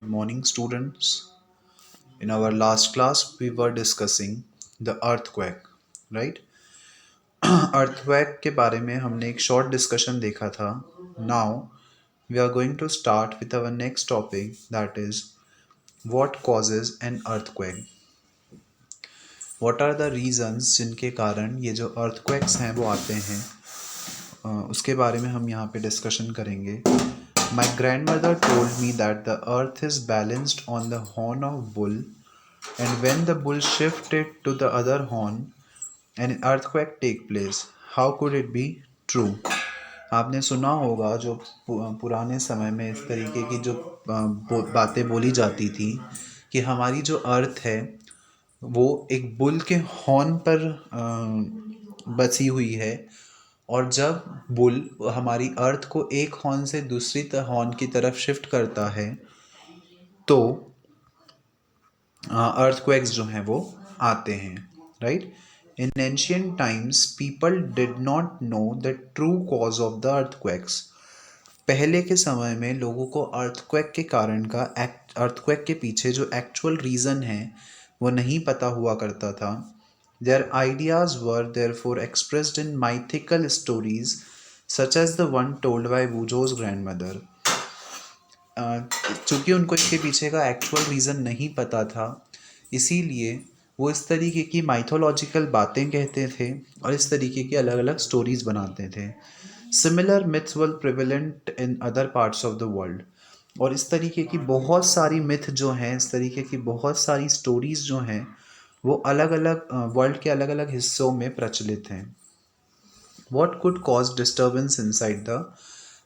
Morning, students. In our last class, we were discussing the earthquake, right? earthquake के बारे में हमने एक short discussion देखा था. Now, we are going to start with our next topic, that is what causes an earthquake. What are the reasons जिनके कारण ये जो earthquakes हैं वो आते हैं, उसके बारे में हम यहाँ पे डिस्कशन करेंगे. My grandmother told me that the earth is balanced on the horn of bull, and when the bull shifted to the other horn, an earthquake take place. How could it be true? आपने सुना होगा जो पुराने समय में इस तरीके की जो बातें बोली जाती थी कि हमारी जो अर्थ है वो एक बुल के हॉर्न पर बसी हुई है, और जब बुल हमारी अर्थ को एक हॉर्न से दूसरी हॉर्न की तरफ शिफ्ट करता है तो अर्थक्वेक्स जो हैं वो आते हैं, right. In ancient times people did not know the true cause of the earthquakes. पहले के समय में लोगों को अर्थक्वेक के कारण का अर्थक्वेक के पीछे जो एक्चुअल रीज़न है वो नहीं पता हुआ करता था. There ideas were therefore expressed in mythical stories such as the one told by whose grandmother. चूँकि उनको इसके पीछे का एक्चुअल रीज़न नहीं पता था, इसीलिए वो इस तरीके की माइथोलॉजिकल बातें कहते थे और इस तरीके की अलग अलग स्टोरीज़ बनाते थे. Similar myths were prevalent in other parts of the world. और इस तरीके की बहुत सारी मिथ जो हैं, इस तरीके की बहुत सारी स्टोरीज़ जो हैं वो अलग अलग वर्ल्ड के अलग अलग हिस्सों में प्रचलित हैं. What could cause disturbance inside the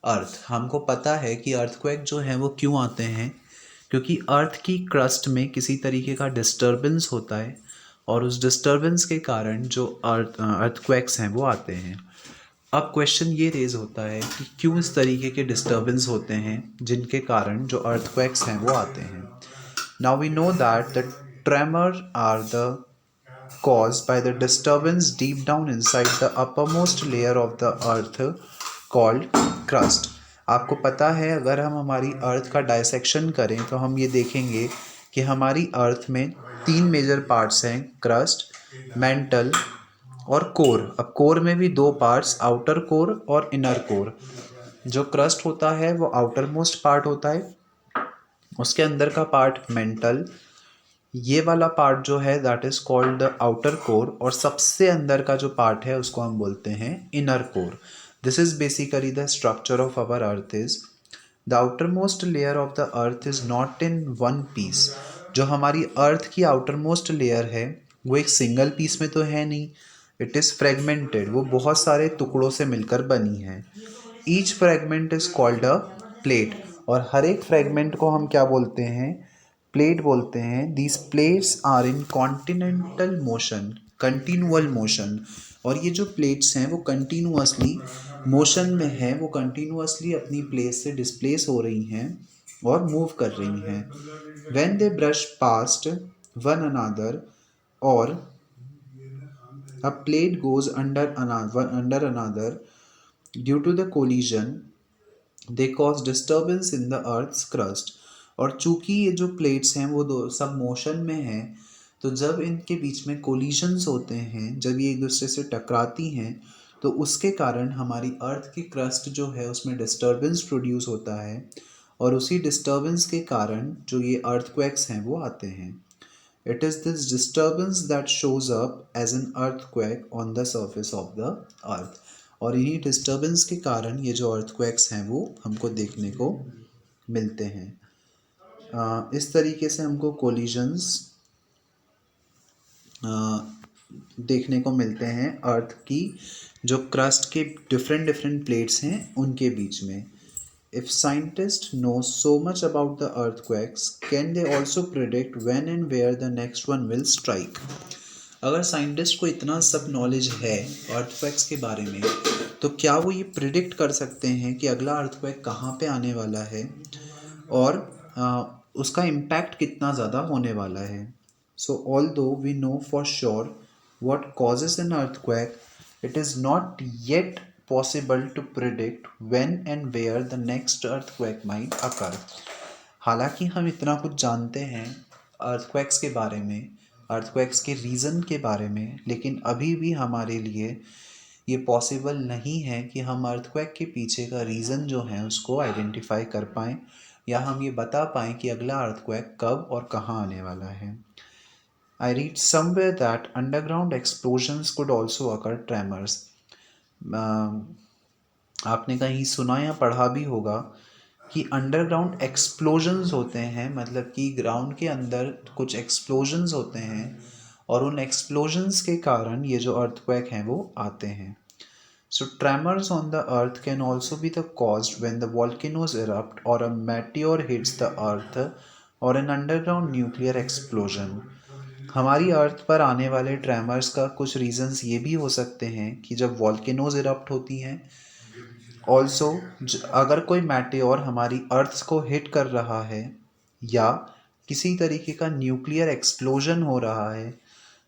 earth. हमको पता है कि अर्थक्वेक जो हैं वो क्यों आते हैं, क्योंकि अर्थ की क्रस्ट में किसी तरीके का डिस्टर्बेंस होता है और उस डिस्टर्बेंस के कारण जो अर्थक्वेक्स हैं वो आते हैं. अब क्वेश्चन ये रेज होता है कि क्यों इस तरीके के डिस्टर्बेंस होते हैं जिनके कारण जो अर्थक्वेक्स हैं वो आते हैं. Now we know that the tremor are the caused by the disturbance deep down inside the uppermost layer of the earth called crust. आपको पता है अगर हम हमारी अर्थ का डायसेक्शन करें तो हम ये देखेंगे कि हमारी अर्थ में 3 मेजर पार्ट्स हैं, क्रस्ट, मेंटल और कोर. अब कोर में भी 2 पार्ट्स, आउटर कोर और इनर कोर. जो क्रस्ट होता है वो आउटर मोस्ट पार्ट होता है, उसके अंदर का पार्ट मेंटल, ये वाला पार्ट जो है that is called the outer core, और सबसे अंदर का जो पार्ट है उसको हम बोलते हैं inner core. This is basically the structure of our earth. Is the outermost layer of the earth is not in one piece. जो हमारी अर्थ की आउटर मोस्ट लेयर है वो एक सिंगल पीस में तो है नहीं, इट इज़ फ्रेगमेंटेड. वो बहुत सारे टुकड़ों से मिलकर बनी है. Each fragment is called a plate, और हर एक फ्रेगमेंट को हम क्या बोलते हैं, प्लेट बोलते हैं. These plates are in continental motion, continual motion. और ये जो प्लेट्स हैं वो कंटिन्यूअसली मोशन में हैं, वो कंटिन्यूअसली अपनी प्लेस से डिस्प्लेस हो रही हैं और मूव कर रही हैं. When they brush past one another और a plate goes under another due to the collision, they cause disturbance in the earth's crust. और चूंकि ये जो प्लेट्स हैं वो दो सब मोशन में हैं, तो जब इनके बीच में कोलिजन्स होते हैं, जब ये एक दूसरे से टकराती हैं, तो उसके कारण हमारी अर्थ की क्रस्ट जो है उसमें डिस्टर्बेंस प्रोड्यूस होता है, और उसी डिस्टर्बेंस के कारण जो ये अर्थक्वेक्स हैं वो आते हैं. It is this disturbance that shows up as an earthquake on the surface of the earth. और इन्हीं डिस्टर्बेंस के कारण ये जो अर्थक्वेक्स हैं वो हमको देखने को मिलते हैं. इस तरीके से हमको कोलिजन्स देखने को मिलते हैं अर्थ की जो क्रस्ट के डिफरेंट प्लेट्स हैं उनके बीच में. If scientists know so much about the earthquakes, can they also predict when and where the next one will strike? अगर साइंटिस्ट को इतना सब नॉलेज है अर्थक्वेक्स के बारे में, तो क्या वो ये प्रिडिक्ट कर सकते हैं कि अगला अर्थक्वेक कहाँ पे आने वाला है और उसका इम्पैक्ट कितना ज़्यादा होने वाला है. So although we know for sure what causes an earthquake, it is not yet possible to predict when and where the next earthquake might occur. हालांकि हम इतना कुछ जानते हैं अर्थक्वेक्स के बारे में, अर्थक्वेक्स के रीज़न के बारे में, लेकिन अभी भी हमारे लिए ये पॉसिबल नहीं है कि हम अर्थक्वेक के पीछे का रीज़न जो है उसको आइडेंटिफाई कर पाएँ या हम ये बता पाएँ कि अगला अर्थक्वेक कब और कहाँ आने वाला है। I read somewhere that underground explosions could also occur tremors. आपने कहीं सुना या पढ़ा भी होगा कि अंडरग्राउंड एक्सप्लोजन्स होते हैं, मतलब कि ग्राउंड के अंदर कुछ एक्सप्लोजन्स होते हैं और उन एक्सप्लोजन्स के कारण ये जो अर्थक्वेक हैं वो आते हैं। So tremors on the earth can also be the caused when the volcanoes erupt or a meteor hits the earth or an underground nuclear explosion. हमारी अर्थ पर आने वाले ट्रेमर्स का कुछ रीजंस ये भी हो सकते हैं कि जब वॉल्केनोज इरप्ट होती हैं, ऑल्सो अगर कोई मैटेओर हमारी अर्थ को हिट कर रहा है या किसी तरीके का न्यूक्लियर एक्सप्लोजन हो रहा है,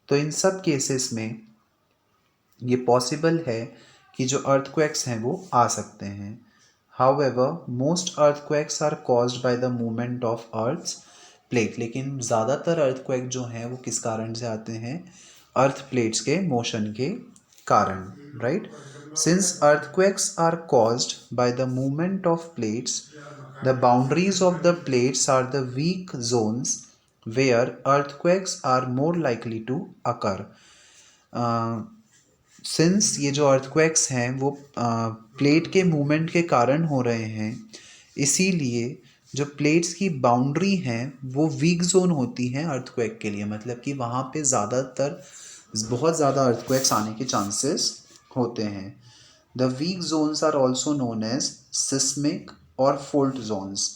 तो इन सब केसेस में ये पॉसिबल है कि जो अर्थक्वेक्स हैं वो आ सकते हैं। However most earthquakes are caused by the movement of earth's plate, लेकिन ज़्यादातर अर्थक्वेक जो हैं वो किस कारण से आते हैं? अर्थ प्लेट्स के मोशन के कारण, right. Since earthquakes are caused by the movement of plates, the boundaries of the plates are the weak zones where earthquakes are more likely to occur. Since ये जो अर्थक्वेक्स हैं वो प्लेट के movement के कारण हो रहे हैं, इसीलिए जो प्लेट्स की बाउंड्री हैं वो वीक जोन होती हैं अर्थक्वेक के लिए, मतलब कि वहाँ पे ज़्यादातर बहुत ज़्यादा अर्थक्वेक्स आने के चांसेस होते हैं। The weak zones are also known as seismic और फॉल्ट जोन्स,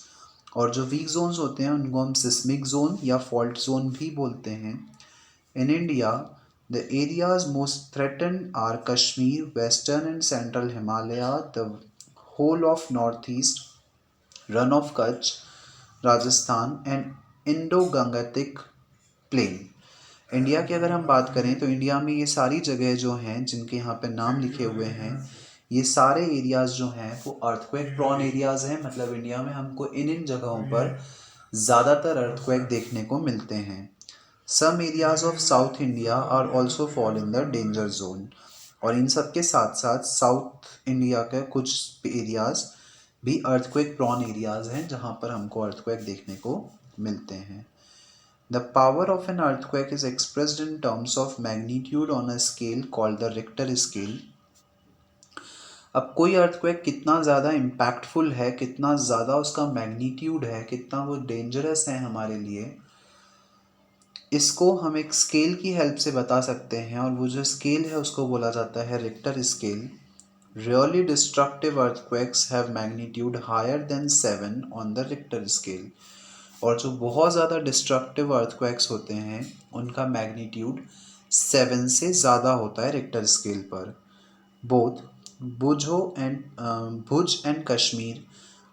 और जो वीक जोन्स होते हैं उनको हम सिस्मिक जोन या फॉल्ट जोन भी बोलते हैं। In India the areas most threatened are Kashmir, Western and Central Himalaya, the whole of Northeast, Run of Kutch, Rajasthan and Indo-Gangetic Plain। India की अगर हम बात करें तो इंडिया में ये सारी जगह जो हैं जिनके यहाँ पे नाम लिखे हुए हैं, ये सारे एरियाज़ जो हैं वो अर्थक्वेक प्रॉन एरियाज़ हैं, मतलब इंडिया में हमको इन जगहों पर ज़्यादातर अर्थक्वेक देखने को मिलते हैं। Some areas of South India are also fall in the danger zone, और इन सब के साथ साथ साउथ इंडिया के कुछ एरियाज भी अर्थक्वेक प्रॉन एरियाज हैं जहाँ पर हमको अर्थक्वेक देखने को मिलते हैं। The power of an earthquake is expressed in terms of magnitude on a scale called the Richter scale। अब कोई अर्थक्वेक कितना ज़्यादा इम्पैक्टफुल है, कितना ज़्यादा उसका मैग्नीट्यूड है, कितना वो डेंजरस है हमारे लिए, इसको हम एक स्केल की हेल्प से बता सकते हैं, और वो जो स्केल है उसको बोला जाता है Richter scale. Really destructive earthquakes have magnitude higher than 7 on the Richter scale, और जो बहुत ज़्यादा डिस्ट्रक्टिव अर्थक्वेक्स होते हैं उनका मैग्नीट्यूड 7 से ज़्यादा होता है रिक्टर स्केल पर। Both Bhuj and Kashmir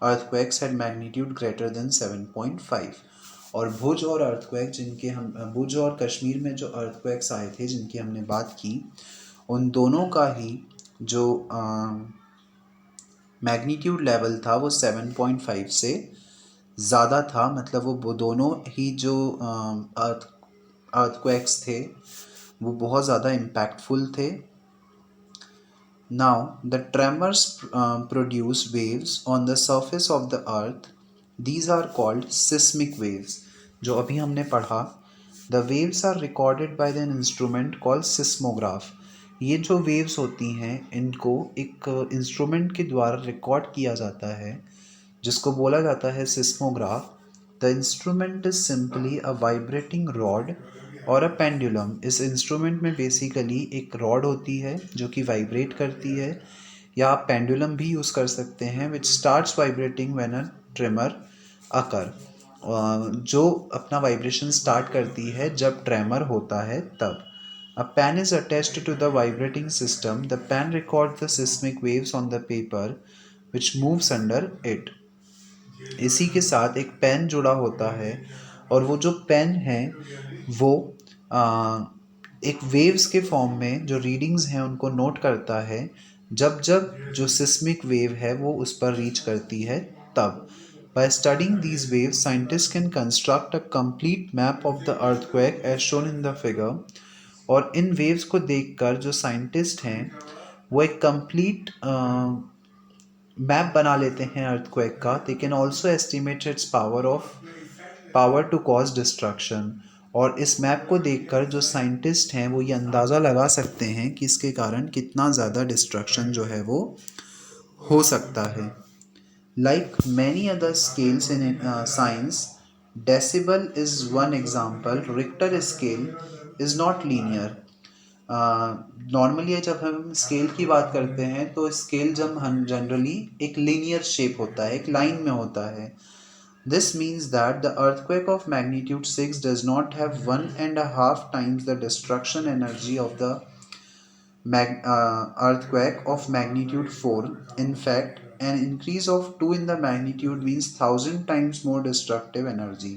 earthquakes had magnitude greater than 7.5, और भुज और अर्थक्वेक जिनके हम भुज और कश्मीर में जो अर्थक्वेक्स आए थे जिनकी हमने बात की, उन दोनों का ही जो मैग्नीट्यूड लेवल था वो 7.5 से ज़्यादा था, मतलब वो दोनों ही जो अर्थक्वेक्स थे वो बहुत ज़्यादा इम्पैक्टफुल थे। Now the tremors produce waves on the surface of the earth. These are called seismic waves, जो अभी हमने पढ़ा। The waves are recorded by an instrument called seismograph। ये जो waves होती हैं इनको एक इंस्ट्रूमेंट के द्वारा रिकॉर्ड किया जाता है जिसको बोला जाता है seismograph। The instrument is simply a vibrating rod और अ पेंडुलम। इस इंस्ट्रूमेंट में बेसिकली एक रॉड होती है जो कि वाइब्रेट करती है, या आप पेंडुलम भी यूज़ कर सकते हैं, which starts vibrating when a tremor occur, जो अपना वाइब्रेशन स्टार्ट करती है जब ट्रेमर होता है तब। A pen is attached to the vibrating system. The pen record the seismic waves on the paper which moves under it. इसी के साथ एक पेन जुड़ा होता है, और वो जो पेन है वो एक वेव्स के फॉर्म में जो रीडिंग्स हैं उनको नोट करता है जब जब जो सिस्मिक वेव है वो उस पर रीच करती है तब। By studying these waves, scientists can construct a complete map of the earthquake as shown in the figure. और इन वेव्स को देखकर जो साइंटिस्ट हैं वो एक कंप्लीट मैप बना लेते हैं अर्थक्वेक का. They can also estimate its power to cause destruction. और इस मैप को देखकर जो साइंटिस्ट हैं वो ये अंदाज़ा लगा सकते हैं कि इसके कारण कितना ज़्यादा डिस्ट्रक्शन जो है वो हो सकता है. Like many other scales in science, decibel is one example. Richter scale is not linear. Normally जब हम स्केल की बात करते हैं तो स्केल जब हम जनरली एक लीनियर शेप होता है, एक लाइन में होता है. This means that the earthquake of magnitude 6 does not have 1.5 times the destruction energy of the earthquake of magnitude 4. In fact, an increase of 2 in the magnitude means 1000 times more destructive energy.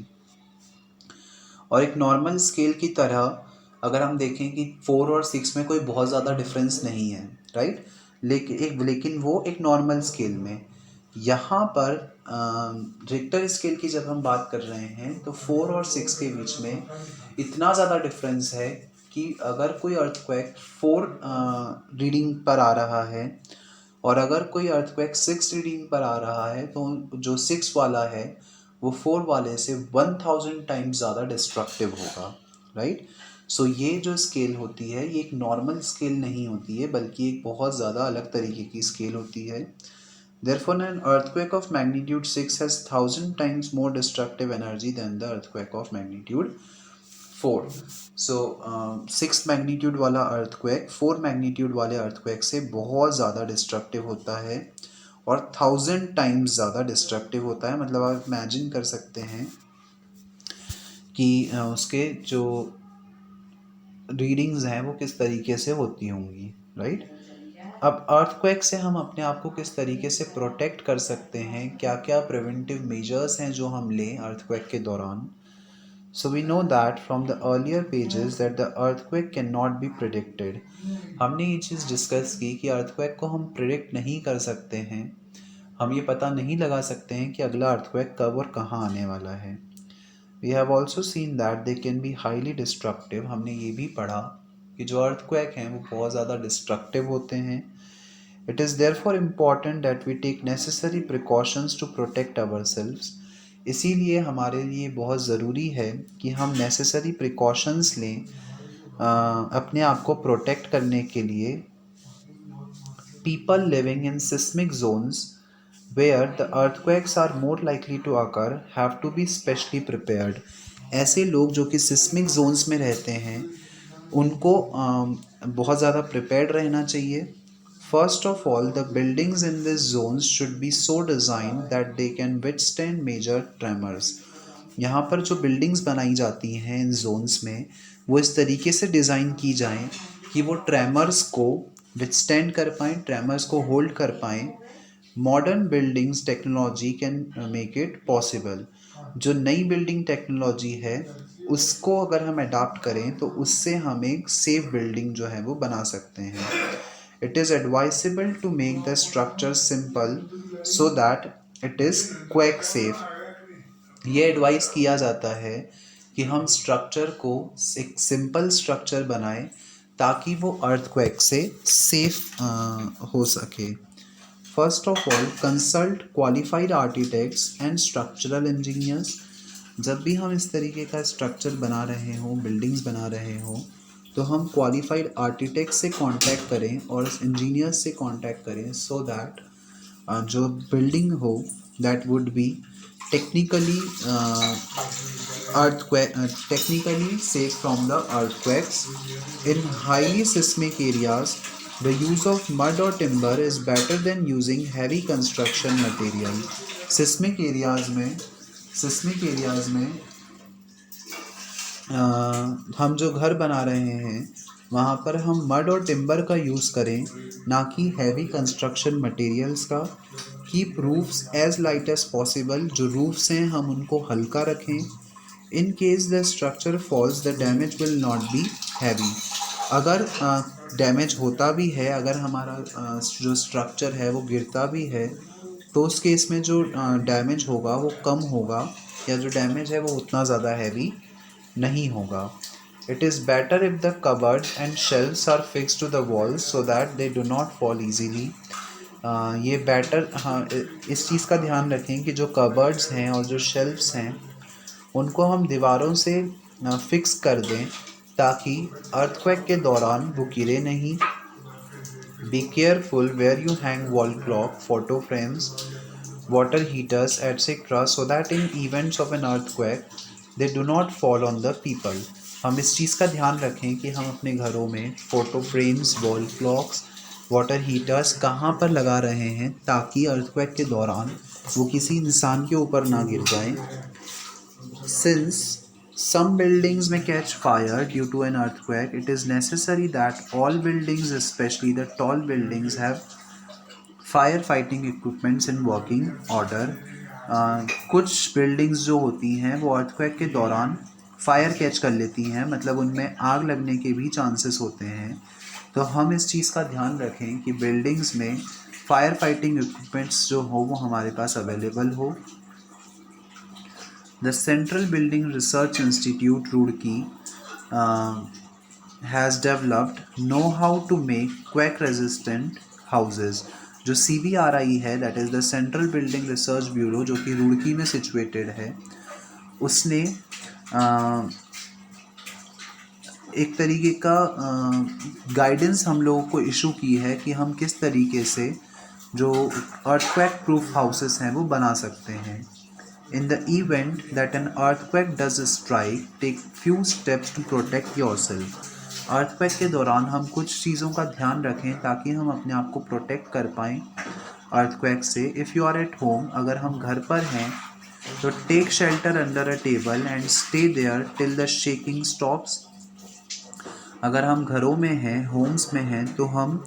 और एक normal scale की तरह अगर हम देखें कि 4 और 6 में कोई बहुत ज़्यादा डिफरेंस नहीं है, राइट. लेकिन वो एक नॉर्मल स्केल में. यहाँ पर रिक्टर स्केल की जब हम बात कर रहे हैं तो 4 और 6 के बीच में इतना ज़्यादा डिफरेंस है कि अगर कोई अर्थक्वेक 4 रीडिंग पर आ रहा है और अगर कोई अर्थक्वेक 6 रीडिंग पर आ रहा है तो जो 6 वाला है वो 4 वाले से 1000 टाइम्स ज़्यादा डिस्ट्रक्टिव होगा, राइट. सो ये जो स्केल होती है ये एक नॉर्मल स्केल नहीं होती है बल्कि एक बहुत ज़्यादा अलग तरीके की स्केल होती है. Therefore, an earthquake of magnitude 6 has 1000 times more destructive energy than the earthquake of magnitude 4. So, 6 magnitude वाला अर्थक्वेक 4 मैग्नीट्यूड वाले अर्थक्वेक से बहुत ज़्यादा डिस्ट्रक्टिव होता है और 1000 टाइम्स ज़्यादा डिस्ट्रक्टिव होता है. मतलब आप इमेजिन कर सकते हैं कि उसके जो रीडिंग्स हैं वो किस तरीके से होती होंगी, राइट. अब अर्थक्वेक से हम अपने आप को किस तरीके से प्रोटेक्ट कर सकते हैं, क्या क्या प्रिवेंटिव मेजर्स हैं जो हम लें अर्थक्वेक के दौरान. So we know that from the earlier pages that the earthquake cannot be predicted. हमने ये चीज़ डिस्कस की कि अर्थक्वेक को हम प्रिडिक्ट नहीं कर सकते हैं. हम ये पता नहीं लगा सकते हैं कि अगला अर्थक्वेक कब और कहाँ आने वाला है. We have also seen that they can be highly destructive. हमने ये भी पढ़ा कि जो अर्थक्वेक हैं वो बहुत ज़्यादा डिस्ट्रक्टिव होते हैं. It is therefore important that we take necessary precautions to protect ourselves. इसीलिए हमारे लिए बहुत ज़रूरी है कि हम नेसेसरी प्रिकॉशंस लें अपने आप को प्रोटेक्ट करने के लिए. People living in seismic zones where the earthquakes are more likely to occur have to be specially prepared. ऐसे लोग जो कि सिस्मिक जोन्स में रहते हैं उनको बहुत ज़्यादा प्रिपेयर्ड रहना चाहिए. First of all, the buildings in these zones should be so designed that they can withstand major tremors. यहाँ पर जो बिल्डिंग्स बनाई जाती हैं इन जोन्स में वो इस तरीके से डिज़ाइन की जाएं कि वो ट्रेमर्स को विथस्टैंड कर पाएँ, ट्रेमर्स को होल्ड कर पाएँ. Modern buildings technology can make it possible. जो नई बिल्डिंग टेक्नोलॉजी है उसको अगर हम अडाप्ट करें तो उससे हम एक सेफ बिल्डिंग जो है वो बना सकते हैं. It is advisable to make the structure simple so that it is quake safe. ये एडवाइस किया जाता है कि हम स्ट्रक्चर को एक सिंपल स्ट्रक्चर बनाएं ताकि वो अर्थक्वेक से सेफ हो सके. First of all consult qualified architects and structural engineers. जब भी हम इस तरीके का स्ट्रक्चर बना रहे हों, बिल्डिंग्स बना रहे हों, तो हम क्वालिफाइड आर्किटेक्ट से कांटेक्ट करें और इंजीनियर्स से कांटेक्ट करें सो दैट जो बिल्डिंग हो that would be technically safe from the earthquakes. In highly seismic areas, the use of mud or timber is better than using heavy construction material. Seismic areas में हम जो घर बना रहे हैं वहाँ पर हम मड और टिम्बर का यूज़ करें, ना कि हैवी कंस्ट्रक्शन मटेरियल्स का. Keep roofs as light as possible. जो रूफ्स हैं हम उनको हल्का रखें. In case the structure falls the damage will not be heavy. अगर डैमेज होता भी है, अगर हमारा जो स्ट्रक्चर है वो गिरता भी है तो उस केस में जो डैमेज होगा वो कम होगा, या जो डैमेज है वो उतना ज़्यादा हैवी नहीं होगा. It is better if the cupboard and shelves are fix to the walls so that they do not fall easily. ये बेटर, हाँ, इस चीज़ का ध्यान रखें कि जो कबर्ड्स हैं और जो शेल्व्स हैं उनको हम दीवारों से फिक्स कर दें ताकि अर्थक्वेक के दौरान वो गिरे नहीं. Be careful where you hang wall clock, photo frames, water heaters, etc. so that in events of an earthquake they do not fall on the people. हम इस चीज़ का ध्यान रखें कि हम अपने घरों में photo frames, wall clocks, water heaters कहाँ पर लगा रहे हैं ताकि अर्थक्वेक के दौरान वो किसी इंसान के ऊपर ना गिर जाए. Since some buildings may catch fire due to an earthquake, it is necessary that all buildings, especially the tall buildings, have firefighting equipments in working order. कुछ बिल्डिंग्स जो होती हैं वो अर्थक्वेक के दौरान फायर कैच कर लेती हैं, मतलब उनमें आग लगने के भी चांसेस होते हैं. तो हम इस चीज़ का ध्यान रखें कि बिल्डिंग्स में फायर फाइटिंग इक्विपमेंट्स जो हो वो हमारे पास अवेलेबल हो. The Central Building Research Institute, Roorkee, has developed know-how to make quake-resistant houses. जो CBRI है, that is the Central Building Research Bureau, जो कि रुड़की में सिचुएटेड है, उसने एक तरीके का गाइडेंस हम लोगों को इशू की है कि हम किस तरीके से जो अर्थक्वेक प्रूफ हाउसेस हैं वो बना सकते हैं. In the event that an earthquake does strike, take few steps to protect yourself. Earthquake के दौरान हम कुछ चीज़ों का ध्यान रखें ताकि हम अपने आप को प्रोटेक्ट कर पाएँ earthquake से. If you are at home, अगर हम घर पर हैं तो take shelter under a table and stay there till the shaking stops. अगर हम घरों में हैं, होम्स में हैं, तो हम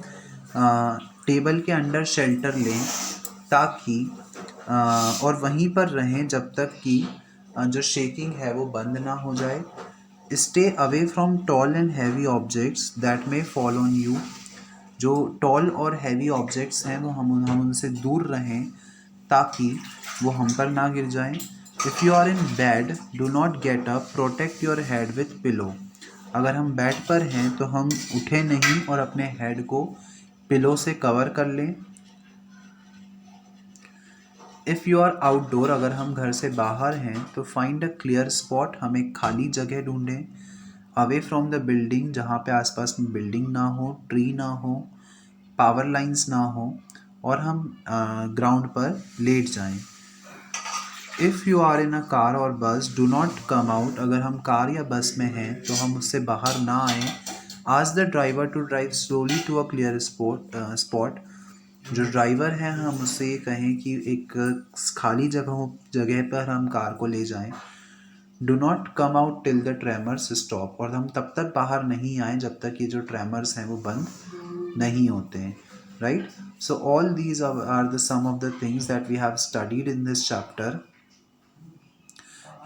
टेबल के अंडर शेल्टर लें ताकि और वहीं पर रहें जब तक कि जो शेकिंग है वो बंद ना हो जाए. Stay away from tall and heavy objects that may fall on you. जो टॉल और हैवी ऑब्जेक्ट्स हैं वो हम उनसे दूर रहें ताकि वो हम पर ना गिर जाएं. If you are in bed, do not get up, protect your head with pillow. अगर हम बेड पर हैं तो हम उठे नहीं और अपने हेड को पिलो से कवर कर लें. इफ़ यू आर आउटडोर, अगर हम घर से बाहर हैं तो फाइंड अ क्लियर स्पॉट, हम एक खाली जगह ढूंढें. अवे फ्रॉम द बिल्डिंग, जहाँ पे आसपास में बिल्डिंग ना हो, ट्री ना हो, पावर लाइंस ना हो, और हम ग्राउंड पर लेट जाएं. If you are in a car और bus, do not come out. अगर हम कार या बस में हैं तो हम उससे बाहर ना आएँ. Ask the driver to drive slowly to a clear spot. जो ड्राइवर हैं हम उससे ये कहें कि एक खाली जगह पर हम कार को ले जाएं. Do not come out till the tremors stop. और हम तब तक बाहर नहीं आए जब तक ये जो ट्रेमर्स हैं वो बंद नहीं होते हैं. Right. So all these are the some of the things that we have studied in this chapter.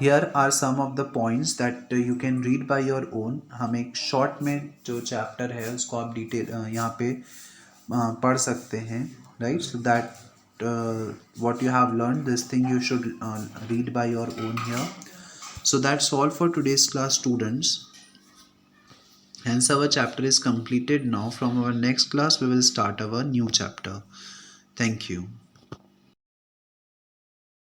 Here are some of the points that you can read by your own. हम एक short में जो chapter है उसको आप detail यहाँ पे पढ़ सकते हैं. Right. So that what you have learned, this thing you should read by your own here. So that's all for today's class, students. Hence our chapter is completed now. From our next class we will start our new chapter. Thank you.